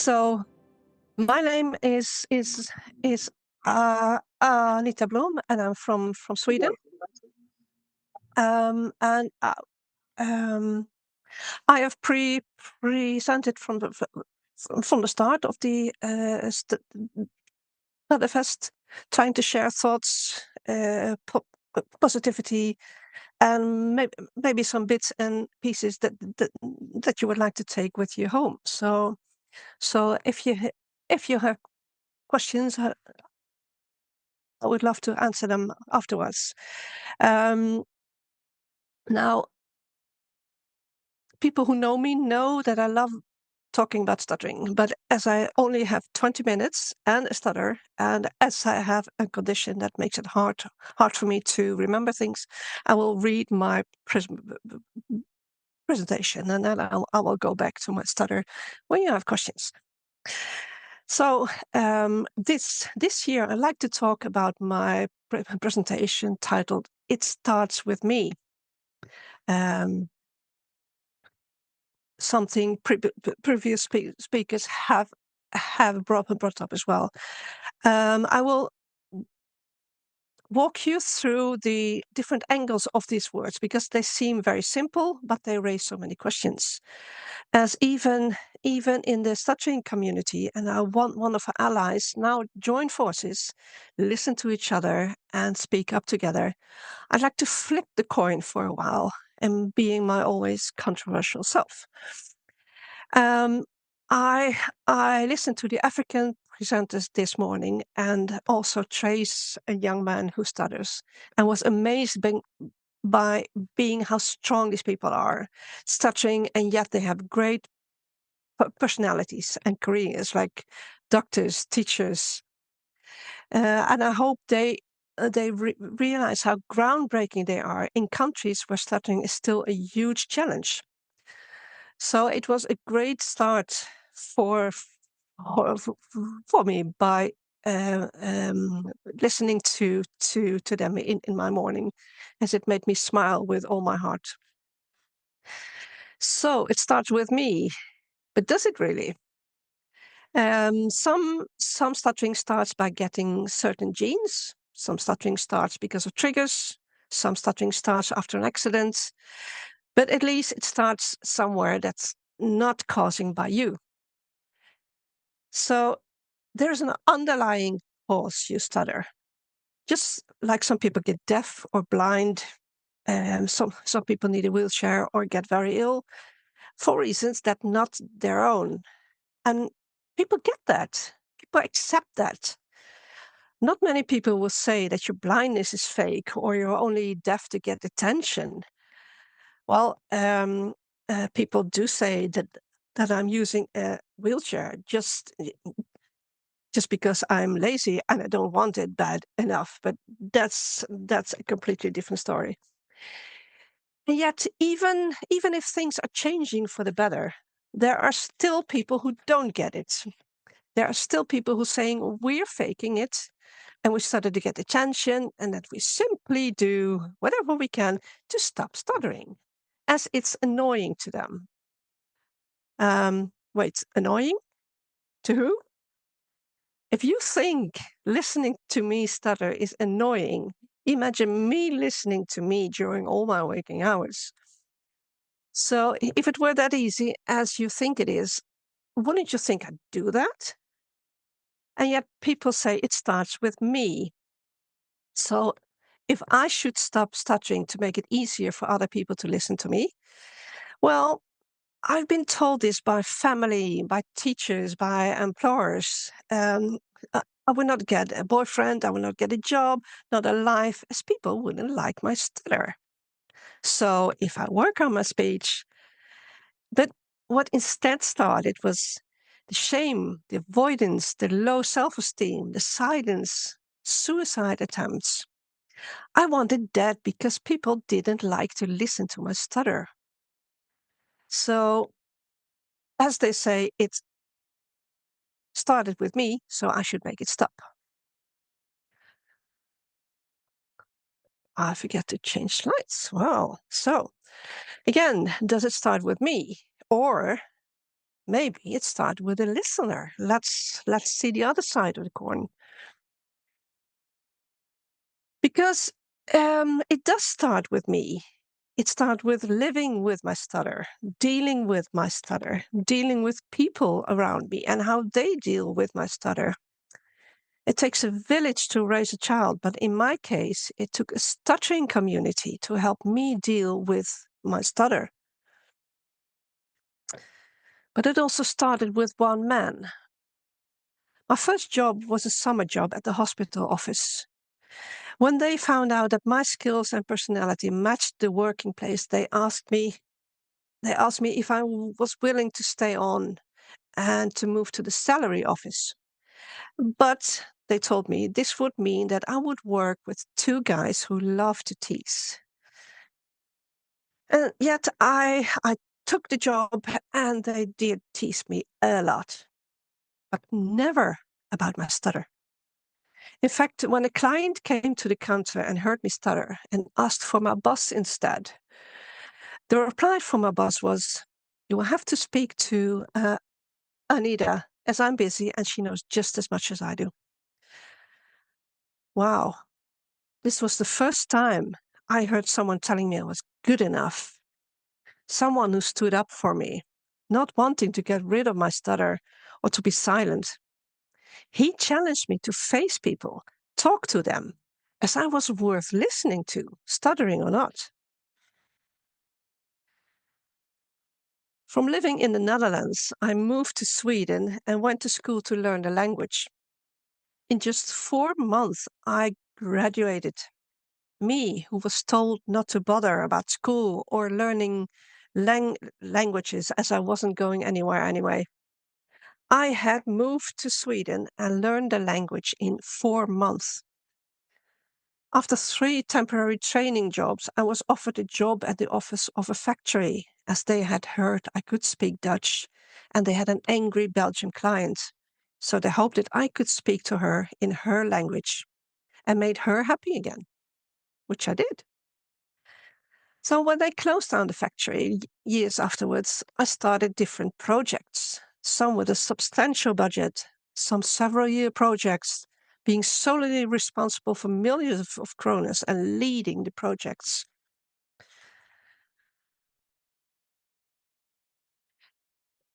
So my name is Anita Bloom, and I'm from Sweden. And I have presented from the start of the StutterFest, trying to share thoughts, positivity, and maybe some bits and pieces that you would like to take with you home. So if you have questions, I would love to answer them afterwards. Now, people who know me know that I love talking about stuttering, but as I only have 20 minutes and a stutter, and as I have a condition that makes it hard for me to remember things, I will read my presentation, and then I will go back to my stutter when you have questions. So this year, I'd like to talk about my presentation titled "It Starts with Me." Something previous speakers have brought up as well. I will walk you through the different angles of these words because they seem very simple, but they raise so many questions. As even in the stuttering community, and one of our allies now join forces, listen to each other, and speak up together. I'd like to flip the coin for a while, and being my always controversial self. I listened to the African presenters this morning, and also Trace, a young man who stutters, and was amazed by being how strong these people are, stuttering, and yet they have great personalities and careers like doctors, teachers, and I hope they realize how groundbreaking they are in countries where stuttering is still a huge challenge. So it was a great start for for me by listening to them in my morning, as it made me smile with all my heart. So it starts with me, but does it really? Some stuttering starts by getting certain genes. Some stuttering starts because of triggers. Some stuttering starts after an accident. But at least it starts somewhere that's not causing by you. So there's an underlying cause you stutter. Just like some people get deaf or blind, some people need a wheelchair or get very ill for reasons that not their own. And people get that. People accept that. Not many people will say that your blindness is fake or you're only deaf to get attention. Well, people do say that I'm using a wheelchair just because I'm lazy and I don't want it bad enough. But that's a completely different story. And yet, even if things are changing for the better, there are still people who don't get it. There are still people who are saying we're faking it, and we started to get attention, and that we simply do whatever we can to stop stuttering, as it's annoying to them. Wait, annoying? To who? If you think listening to me stutter is annoying, imagine me listening to me during all my waking hours. So if it were that easy as you think it is, wouldn't you think I'd do that? And yet people say it starts with me. So if I should stop stuttering to make it easier for other people to listen to me, well, I've been told this by family, by teachers, by employers. I will not get a boyfriend, I will not get a job, not a life, as people wouldn't like my stutter. So if I work on my speech, but what instead started was the shame, the avoidance, the low self-esteem, the silence, suicide attempts. I wanted that because people didn't like to listen to my stutter. So, as they say, it started with me, so I should make it stop. I forget to change slides. Well, so again, does it start with me? Or maybe it started with a listener. Let's see the other side of the coin. Because it does start with me. It started with living with my stutter, dealing with my stutter, dealing with people around me and how they deal with my stutter. It takes a village to raise a child, but in my case, it took a stuttering community to help me deal with my stutter. But it also started with one man. My first job was a summer job at the hospital office. When they found out that my skills and personality matched the working place, they asked me if I was willing to stay on and to move to the salary office. But they told me this would mean that I would work with two guys who love to tease. And yet I took the job and they did tease me a lot, but never about my stutter. In fact, when a client came to the counter and heard me stutter and asked for my boss instead, the reply from my boss was, "You will have to speak to Anita, as I'm busy and she knows just as much as I do." Wow, this was the first time I heard someone telling me I was good enough. Someone who stood up for me, not wanting to get rid of my stutter or to be silent. He challenged me to face people, talk to them, as I was worth listening to, stuttering or not. From living in the Netherlands, I moved to Sweden and went to school to learn the language. In just 4 months, I graduated. Me, who was told not to bother about school or learning languages as I wasn't going anywhere anyway. I had moved to Sweden and learned the language in 4 months. After 3 temporary training jobs, I was offered a job at the office of a factory, as they had heard I could speak Dutch and they had an angry Belgian client. So they hoped that I could speak to her in her language and made her happy again, which I did. So when they closed down the factory years afterwards, I started different projects, some with a substantial budget, some several-year projects, being solely responsible for millions of kroners and leading the projects.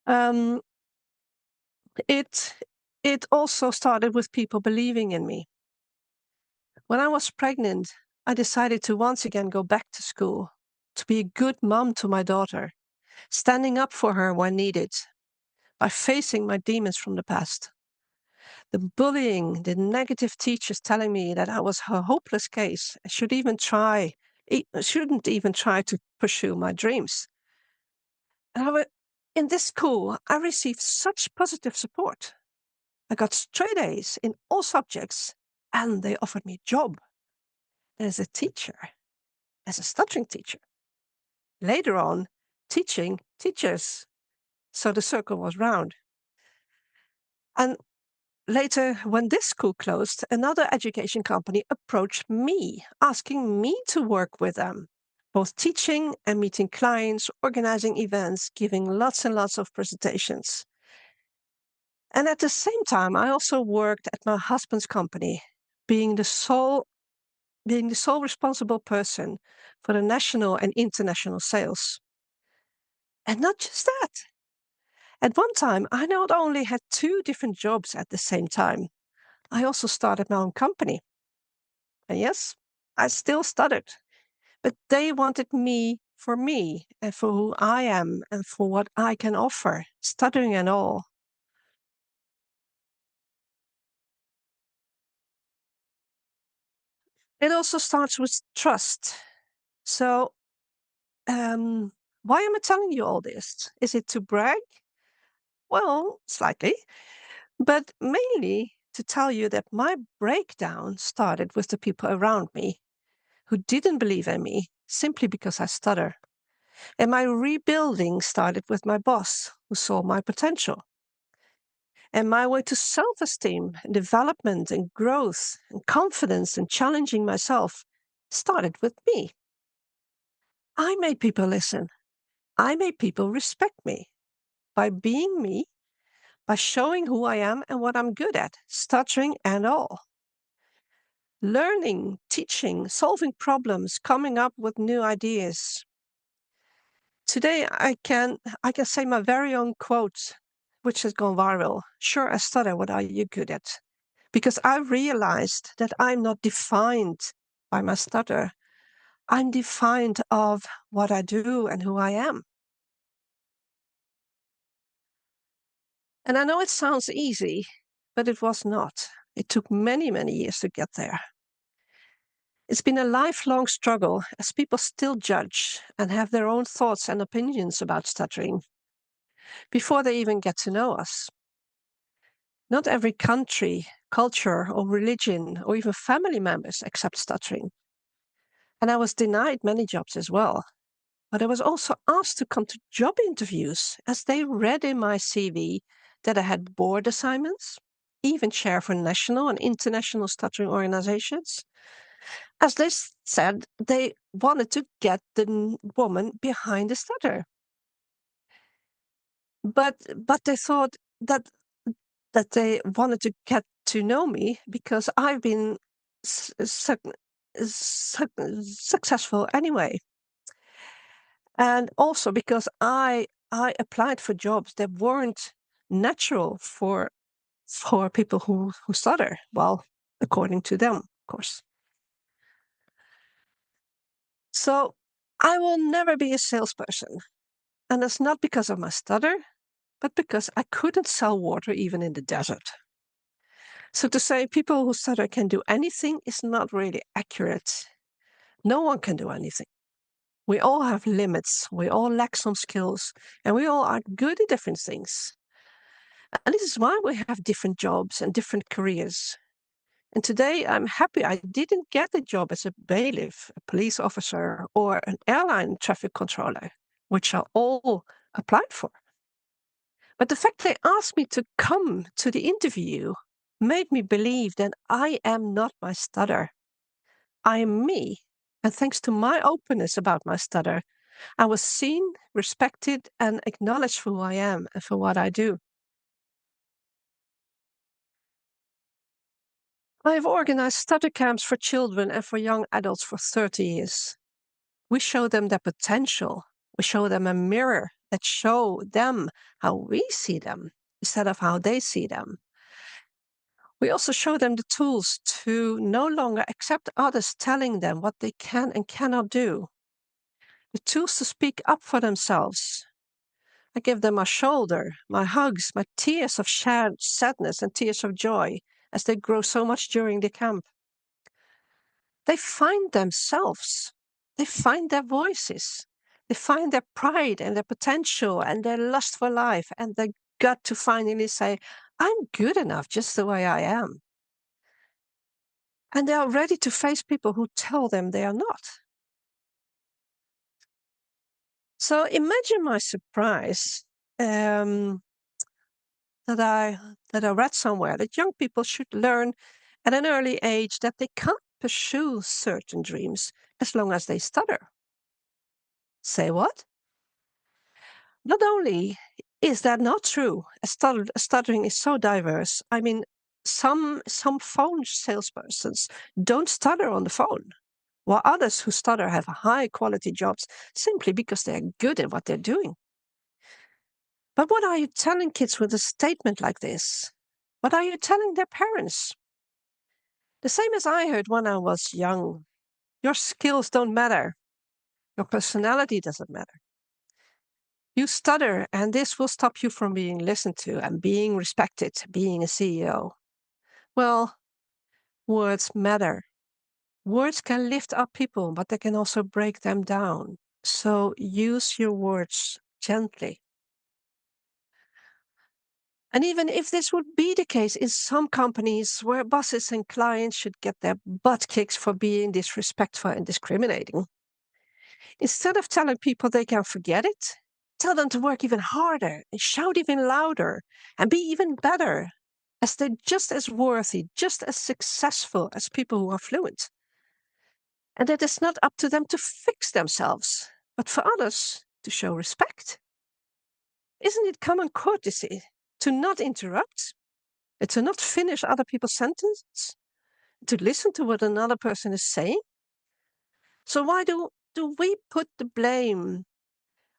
Um, it it also started with people believing in me. When I was pregnant, I decided to once again go back to school, to be a good mom to my daughter, standing up for her when needed, by facing my demons from the past. The bullying, the negative teachers telling me that I was a hopeless case, I shouldn't even try to pursue my dreams. And in this school, I received such positive support. I got straight A's in all subjects, and they offered me a job as a teacher, as a stuttering teacher. Later on, teaching teachers. So the circle was round. And later, when this school closed, another education company approached me, asking me to work with them, both teaching and meeting clients, organizing events, giving lots and lots of presentations. And at the same time, I also worked at my husband's company, being the sole being the sole responsible person for the national and international sales. And not just that. At one time, I not only had 2 different jobs at the same time, I also started my own company. And yes, I still stuttered, but they wanted me and for who I am and for what I can offer, stuttering and all. It also starts with trust. So, um, why am I telling you all this? Is it to brag? Well, slightly, but mainly to tell you that my breakdown started with the people around me who didn't believe in me simply because I stutter. And my rebuilding started with my boss, who saw my potential. And my way to self esteem and development and growth and confidence and challenging myself started with me. I made people listen. I made people respect me. by being me, by showing who I am and what I'm good at, stuttering and all. Learning, teaching, solving problems, coming up with new ideas. Today I can say my very own quote, which has gone viral. Sure, I stutter. What are you good at? Because I realized that I'm not defined by my stutter. I'm defined of what I do and who I am. And I know it sounds easy, but it was not. It took many, many years to get there. It's been a lifelong struggle as people still judge and have their own thoughts and opinions about stuttering before they even get to know us. Not every country, culture, or religion, or even family members accept stuttering. And I was denied many jobs as well. But I was also asked to come to job interviews as they read in my CV that I had board assignments, even chair for national and international stuttering organizations. As they said, they wanted to get the woman behind the stutter. But they thought that they wanted to get to know me because I've been successful anyway. And also because I applied for jobs that weren't natural for people who stutter. Well, according to them, of course. So I will never be a salesperson. And it's not because of my stutter, but because I couldn't sell water even in the desert. So to say people who stutter can do anything is not really accurate. No one can do anything. We all have limits, we all lack some skills, and we all are good at different things. And this is why we have different jobs and different careers. And today I'm happy I didn't get a job as a bailiff, a police officer, or an airline traffic controller, which I all applied for. But the fact they asked me to come to the interview made me believe that I am not my stutter. I am me. And thanks to my openness about my stutter, I was seen, respected, and acknowledged for who I am and for what I do. I have organized stutter camps for children and for young adults for 30 years. We show them their potential. We show them a mirror that show them how we see them instead of how they see them. We also show them the tools to no longer accept others telling them what they can and cannot do. The tools to speak up for themselves. I give them my shoulder, my hugs, my tears of shared sadness and tears of joy as they grow so much during the camp. They find themselves. They find their voices. They find their pride and their potential and their lust for life and their gut to finally say, I'm good enough just the way I am. And they are ready to face people who tell them they are not. So imagine my surprise that I read somewhere that young people should learn at an early age that they can't pursue certain dreams as long as they stutter. Say what? Not only is that not true, stuttering is so diverse. I mean, some phone salespersons don't stutter on the phone, while others who stutter have high quality jobs simply because they're good at what they're doing. But what are you telling kids with a statement like this? What are you telling their parents? The same as I heard when I was young. Your skills don't matter. Your personality doesn't matter. You stutter, and this will stop you from being listened to and being respected, being a CEO. Well, words matter. Words can lift up people, but they can also break them down. So use your words gently. And even if this would be the case in some companies where bosses and clients should get their butt kicked for being disrespectful and discriminating, instead of telling people they can forget it, tell them to work even harder and shout even louder and be even better, as they're just as worthy, just as successful as people who are fluent. And that it's not up to them to fix themselves, but for others to show respect. Isn't it common courtesy to not interrupt, and to not finish other people's sentences, to listen to what another person is saying? So why do we put the blame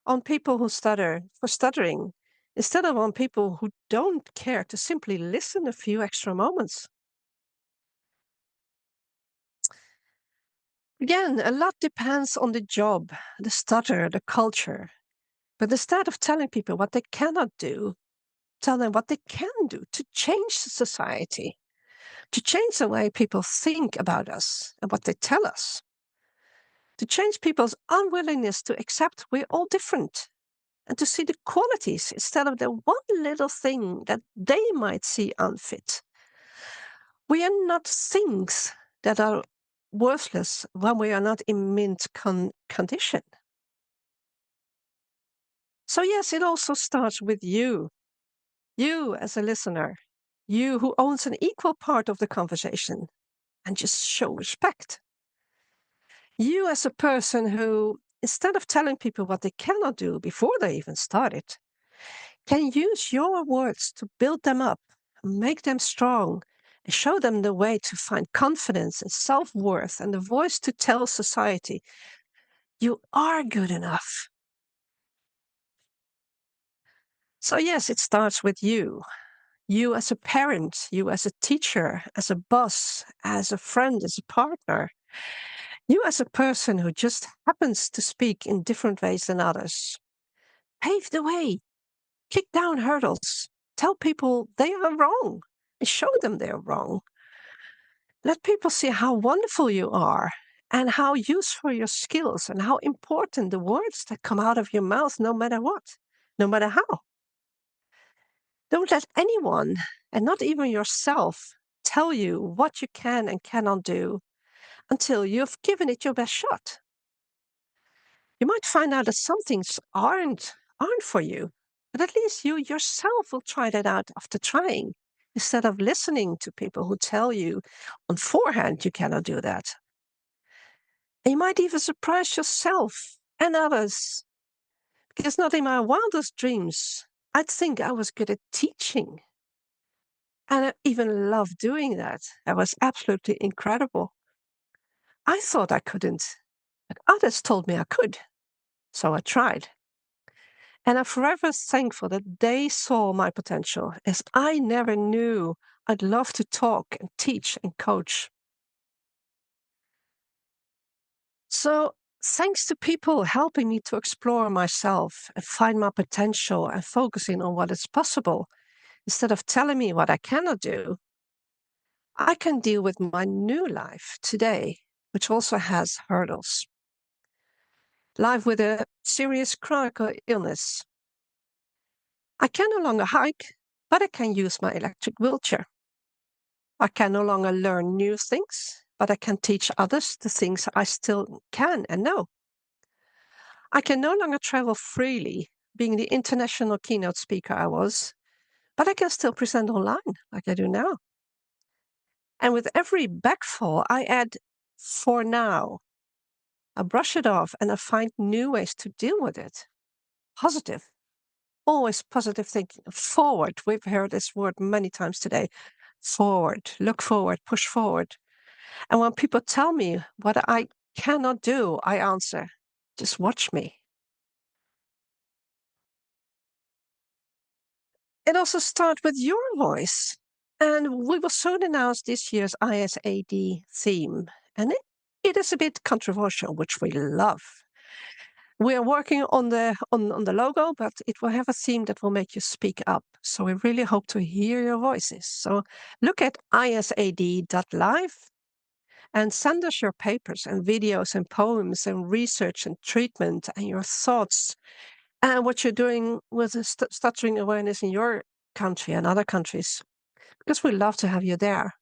on people who stutter for stuttering instead of on people who don't care to simply listen a few extra moments? Again, a lot depends on the job, the stutter, the culture. But instead of telling people what they cannot do, tell them what they can do to change society, to change the way people think about us and what they tell us, to change people's unwillingness to accept we're all different and to see the qualities instead of the one little thing that they might see unfit. We are not things that are worthless when we are not in mint condition. So, yes, it also starts with you as a listener, you who owns an equal part of the conversation, and just show respect. You as a person who, instead of telling people what they cannot do before they even start it, can use your words to build them up, make them strong, and show them the way to find confidence and self worth and the voice to tell society, you are good enough. So, yes, it starts with you. You as a parent, you as a teacher, as a boss, as a friend, as a partner. You as a person who just happens to speak in different ways than others. Pave the way, kick down hurdles, tell people they are wrong, and show them they're wrong. Let people see how wonderful you are and how useful your skills and how important the words that come out of your mouth, no matter what, no matter how. Don't let anyone, and not even yourself, tell you what you can and cannot do until you've given it your best shot. You might find out that some things aren't for you, but at least you yourself will try that out after trying, instead of listening to people who tell you on forehand you cannot do that. And you might even surprise yourself and others, because not in my wildest dreams I'd think I was good at teaching. And I even loved doing that. That was absolutely incredible. I thought I couldn't, but others told me I could. So I tried. And I'm forever thankful that they saw my potential, as I never knew I'd love to talk and teach and coach. So, thanks to people helping me to explore myself and find my potential and focusing on what is possible, instead of telling me what I cannot do, I can deal with my new life today, which also has hurdles. Life with a serious chronic illness. I can no longer hike, but I can use my electric wheelchair. I can no longer learn new things, but I can teach others the things I still can and know. I can no longer travel freely, being the international keynote speaker I was, but I can still present online like I do now. And with every backfall, I add for now. I brush it off and I find new ways to deal with it. Positive, always positive thinking. Forward, we've heard this word many times today. Forward, look forward, push forward. And when people tell me what I cannot do, I answer, just watch me. It also starts with your voice. And we will soon announce this year's ISAD theme. And it is a bit controversial, which we love. We are working on the logo, but it will have a theme that will make you speak up. So we really hope to hear your voices. So look at isad.live and send us your papers and videos and poems and research and treatment and your thoughts and what you're doing with the stuttering awareness in your country and other countries, because we love to have you there.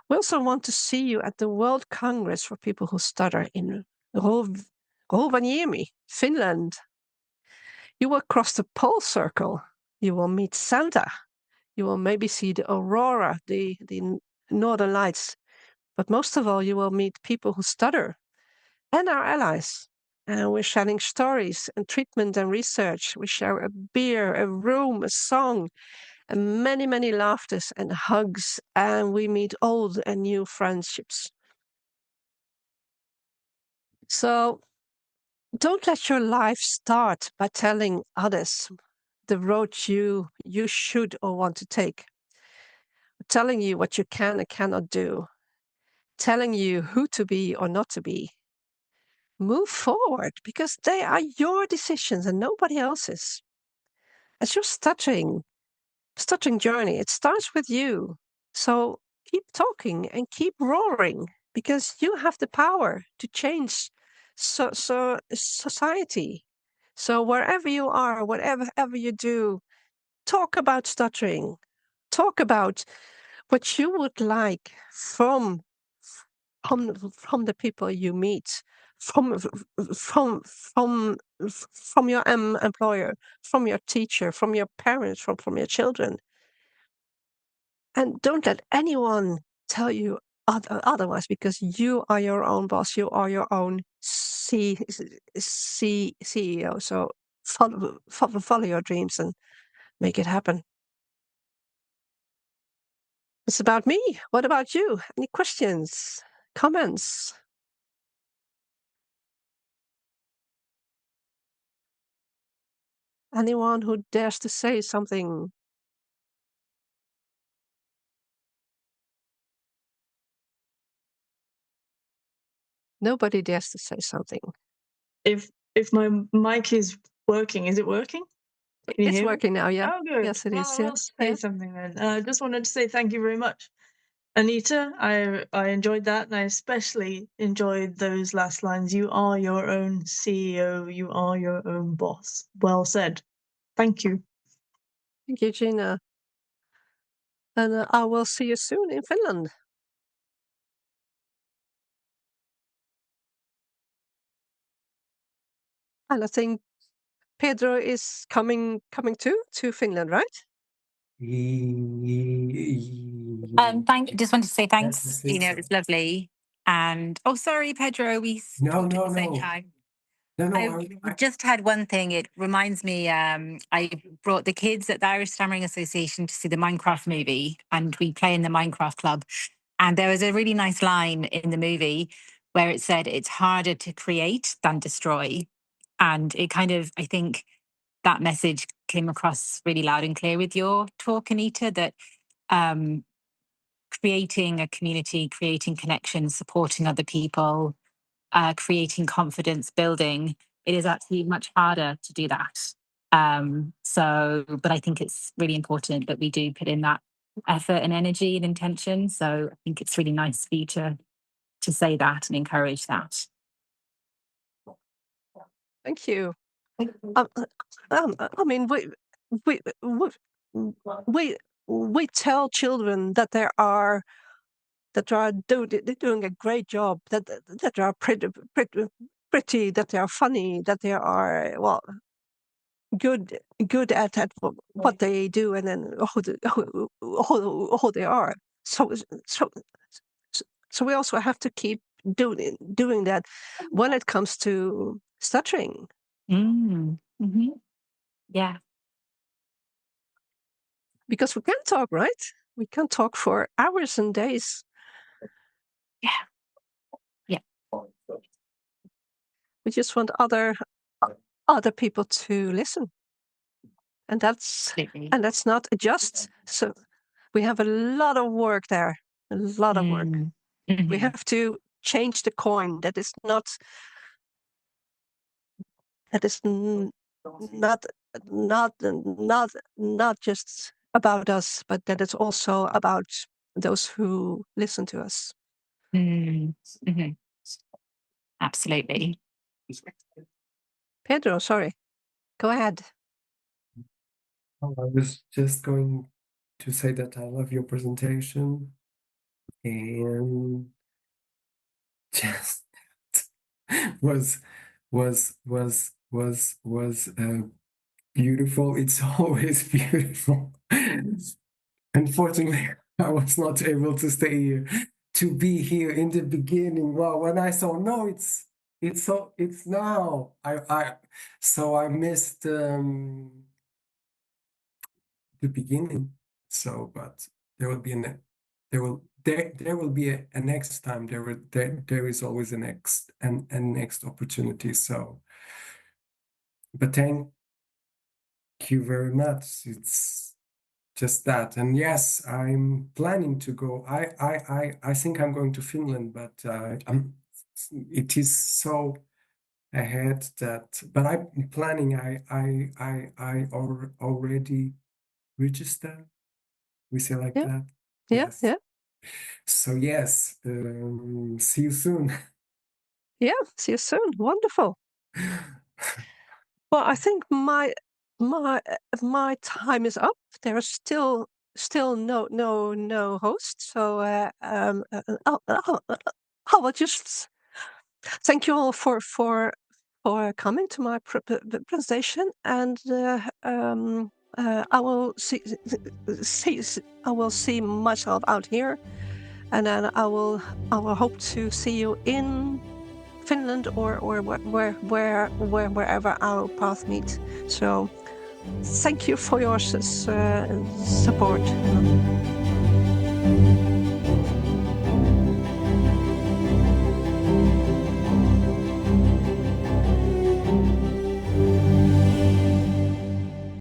We also want to see you at the World Congress for People Who Stutter in Rovaniemi, Finland. You will cross the pole circle. You will meet Santa. You will maybe see the aurora, the northern lights. But most of all, you will meet people who stutter and our allies. And we're sharing stories and treatment and research. We share a beer, a room, a song, and many, many laughters and hugs. And we meet old and new friendships. So don't let your life start by telling others the road you should or want to take, telling you what you can and cannot do, telling you who to be or not to be. Move forward because they are your decisions and nobody else's. As your stuttering journey, it starts with you. So keep talking and keep roaring because you have the power to change society. So wherever you are, whatever ever you do, talk about stuttering. Talk about what you would like from the people you meet, from from your employer, from your teacher, from your parents, from your children. And don't let anyone tell you otherwise, because you are your own boss. You are your own CEO. So follow your dreams and make it happen. It's about me. What about you? Any questions, comments? Anyone who dares to say something? Nobody dares to say something. If my mic is working, is it working? Can you It's hear me? working now, yeah. Oh, good. Yes, it Well, is. Yeah. I'll say Yeah. something then. I just wanted to say thank you very much, Anita. I enjoyed that, and I especially enjoyed those last lines. You are your own CEO. You are your own boss. Well said. Thank you. Thank you, Gina. And I will see you soon in Finland. And I think Pedro is coming too to Finland, right? Just wanted to say thanks. It was lovely. And sorry, Pedro, we talked at the same time. I just had one thing. It reminds me, I brought the kids at the Irish Stammering Association to see the Minecraft movie, and we play in the Minecraft club. And there was a really nice line in the movie where it said, "It's harder to create than destroy." And it kind of, I think that message came across really loud and clear with your talk, Anita, that um, creating a community, creating connections, supporting other people, creating confidence, building, it is actually much harder to do that. But I think it's really important that we do put in that effort and energy and intention. So I think it's really nice for you to say that and encourage that. Thank you. I mean, we we we tell children that they're doing a great job, that they are pretty, that they are funny, that they are good at what they do, and then who they are. So so so we also have to keep doing that when it comes to stuttering. Mm-hmm. Yeah. Because we can talk, right? We can talk for hours and days. Yeah. Yeah. We just want other people to listen, and that's Absolutely. not just. So we have a lot of work there, a lot of work. Mm-hmm. We have to change the coin. That is not not not just about us, but that it's also about those who listen to us. Mm-hmm. Absolutely. Pedro, sorry, go ahead. I was just going to say that I love your presentation, and just was beautiful. It's always beautiful. Unfortunately, I was not able to stay here to be here in the beginning. Well, when I saw no, it's now. So I missed the beginning. So, but there will be there will be a next time. There is always a next opportunity. So, but thank you very much. It's just that. And yes, I'm planning to go. I think I'm going to Finland, but it is so ahead that. But I'm planning. Already registered. We say like Yeah. that. Yeah, Yes. yeah. So yes, see you soon. Yeah, see you soon. Wonderful. Well, I think my time is up. There are still no host. So I will just thank you all for coming to my presentation, and I will see myself out here, and then I will hope to see you in Finland or wherever our path meet. So thank you for your support.